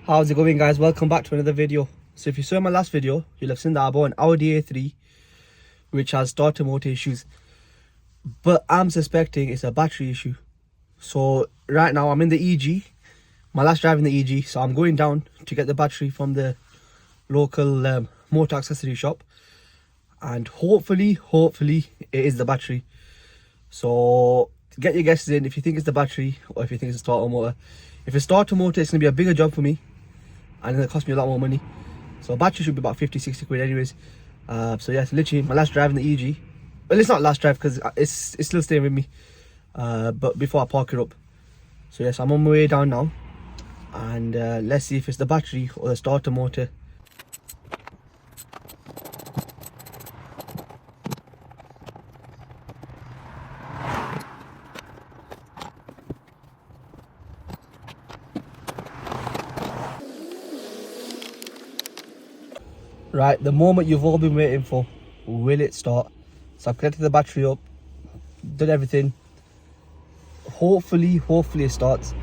How's it going, guys? Welcome back to another video. So if you saw my last video, you'll have seen that I bought an Audi A3 which has starter motor issues, but I'm suspecting it's a battery issue. So right now I'm in the EG, my last drive in the EG, so I'm going down to get the battery from the local motor accessory shop, and hopefully it is the battery. So get your guesses in if you think it's the battery or if you think it's a starter motor. If it's starter motor, it's going to be a bigger job for me and it'll cost me a lot more money. So battery should be about 50-60 quid anyways. So yeah, it's literally my last drive in the EG. Well, it's not last drive because it's still staying with me, but before I park it up. So yes, I'm on my way down now, and let's see if it's the battery or the starter motor. Right, the moment you've all been waiting for. Will it start? So I've connected the battery up, done everything. Hopefully it starts.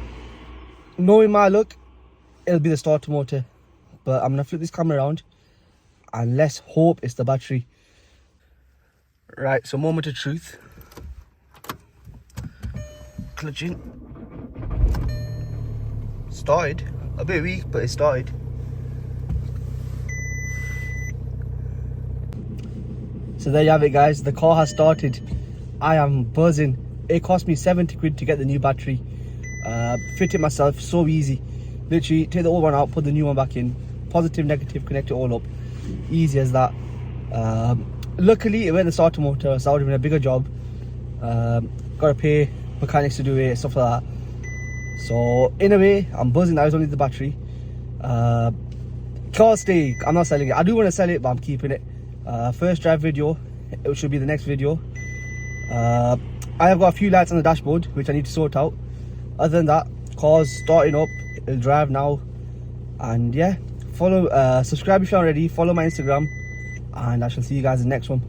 Knowing my luck, it'll be the starter motor. But I'm gonna flip this camera around and let's hope it's the battery. Right, so moment of truth. Clutching. Started. A bit weak, but it started. So there you have it, guys, the car has started. I am buzzing. It cost me 70 quid to get the new battery. Fit it myself, so easy. Literally take the old one out, put the new one back in, positive, negative, connect it all up. Easy as that. Luckily it went the starter motor, so that would have been a bigger job. Gotta pay mechanics to do it, stuff like that. So in a way, I'm buzzing that I was only the battery. Can't stay, I'm not selling it. I do want to sell it, but I'm keeping it. First drive video, it should be the next video. I have got a few lights on the dashboard which I need to sort out. Other than that, car's starting up, it'll drive now. And yeah, follow, subscribe if you're not already, follow my Instagram, and I shall see you guys in the next one.